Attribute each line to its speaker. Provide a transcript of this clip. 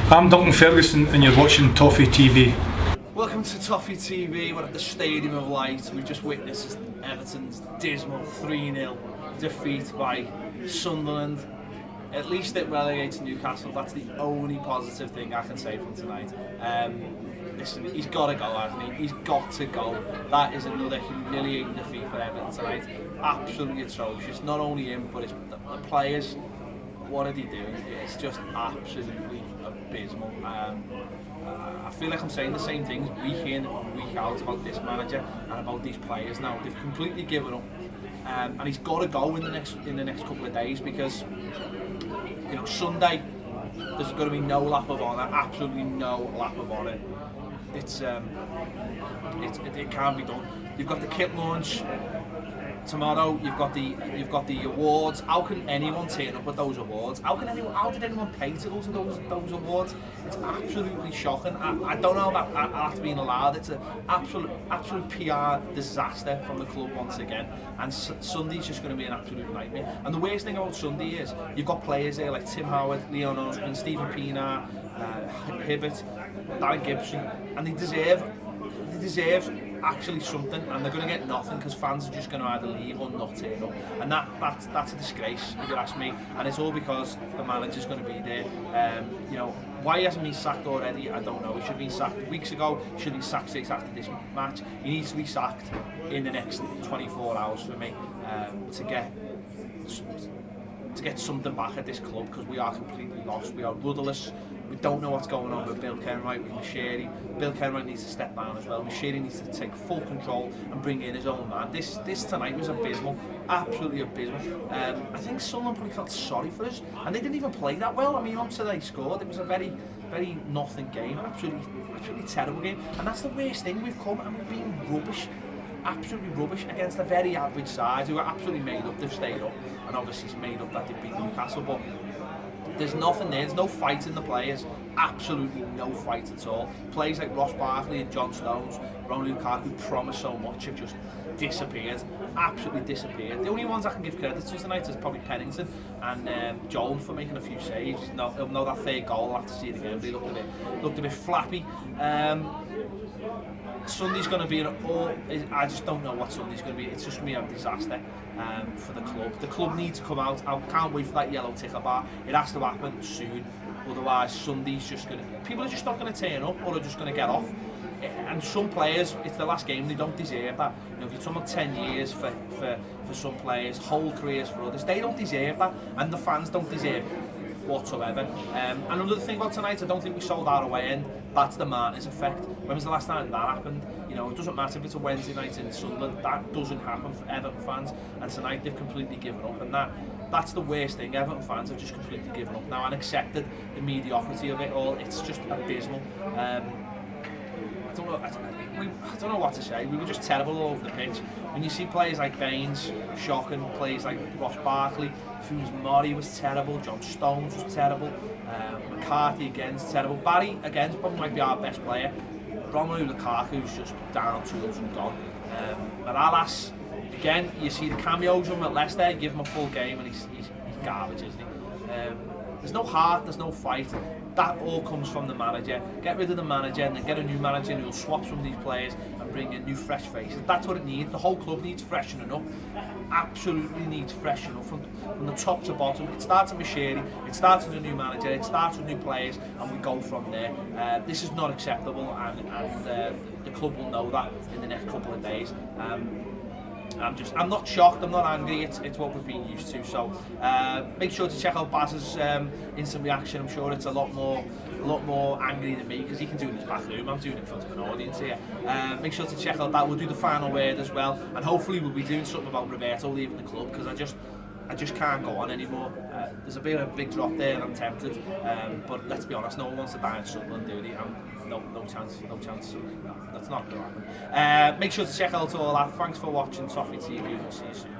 Speaker 1: I'm Duncan Ferguson and you're watching Toffee TV.
Speaker 2: Welcome to Toffee TV. We're at the Stadium of Light. We've just witnessed Everton's dismal 3-0 defeat by Sunderland. At least it relegates Newcastle. That's the only positive thing I can say from tonight. Listen, he's got to go, hasn't he? He's got to go. That is another humiliating defeat for Everton tonight. Absolutely atrocious. Not only him, but it's the players. What are they doing? It's just absolutely abysmal. I feel like I'm saying the same things week in and week out about this manager and about these players now. They've completely given up, and he's got to go in the next couple of days, because you know, Sunday there's going to be no lap of honour, absolutely no lap of honour. It can't be done. You've got the kit launch tomorrow. You've got the awards. How can anyone turn up at those awards? How did anyone pay to go to those awards? It's absolutely shocking. I don't know that after being allowed. It's an absolute PR disaster from the club once again. And Sunday's just going to be an absolute nightmare. And the worst thing about Sunday is you've got players there like Tim Howard, Leon Osman, Stephen Pienaar, Hibbert, Darren Gibson, and they deserve actually something, and they're going to get nothing because fans are just going to either leave or not turn up, and that's a disgrace if you ask me. And it's all because the manager's going to be there. You know, why he hasn't been sacked already, I don't know. He should have been sacked weeks ago. He should have been sacked 6 after this match. He needs to be sacked in the next 24 hours for me, to get something back at this club, because we are completely lost. We are rudderless. We don't know what's going on with Bill Kenwright, with Mashiri. Bill Kenwright needs to step down as well. Mashiri needs to take full control and bring in his own man. This tonight was abysmal, absolutely abysmal. I think someone probably felt sorry for us, and they didn't even play that well. I mean, once they scored, it was a very, very nothing game, absolutely terrible game. And that's the worst thing. We've come and we've been rubbish. Absolutely rubbish against a very average side who are absolutely made up. They've stayed up, and obviously it's made up that they've beat Newcastle, but there's nothing there. There's no fight in the players. Absolutely no fight at all. Players like Ross Barkley and John Stones, Romelu Lukaku, who promised so much, have just disappeared. Absolutely disappeared. The only ones I can give credit to tonight is probably Pennington and Joel for making a few saves. He'll know that third goal. I'll have to see it again, but he looked a bit flappy. Sunday's going to be I just don't know what Sunday's going to be. It's just going to be a disaster for the club. The club needs to come out. I can't wait for that yellow ticker bar. It has to happen soon. Otherwise, Sunday's just going to... People are just not going to turn up, or are just going to get off. And some players, it's the last game, they don't deserve that. You know, if you're talking about 10 years for some players, whole careers for others, they don't deserve that, and the fans don't deserve it whatsoever. And another thing about tonight, I don't think we sold our away end. That's the Martinez effect. When was the last time that happened? You know, it doesn't matter if it's a Wednesday night in Sunderland, that doesn't happen for Everton fans, and tonight they've completely given up, and that's the worst thing. Everton fans have just completely given up now and accepted the mediocrity of it all. It's just abysmal. I don't know what to say. We were just terrible all over the pitch. When you see players like Baines, shocking, players like Ross Barkley, Fuse Mori was terrible, John Stones was terrible, McCarthy again's terrible, Barry again probably might be our best player, Romelu Lukaku's just down tools and gone. And Alas, again, you see the cameos of him at Leicester, give him a full game and he's garbage, isn't he? There's no heart, there's no fight. That all comes from the manager. Get rid of the manager and then get a new manager who'll swap some of these players and bring in new fresh faces. That's what it needs. The whole club needs freshening up. Absolutely needs freshening up from the top to bottom. It starts with Mashiri, it starts with a new manager, it starts with new players, and we go from there. This is not acceptable, and the club will know that in the next couple of days. I'm not shocked, I'm not angry, it's what we've been used to. So make sure to check out Baz's instant reaction. I'm sure it's a lot more angry than me, because he can do it in his back room. I'm doing it in front of an audience here. Make sure to check out that. We'll do the final word as well, and hopefully we'll be doing something about Roberto leaving the club, because I just can't go on anymore. There's a big drop there and I'm tempted, but let's be honest, no one wants to die in Sunderland, do they? No chance. That's not going to happen. Make sure to check out all that. Thanks for watching Toffee TV. We'll see you soon.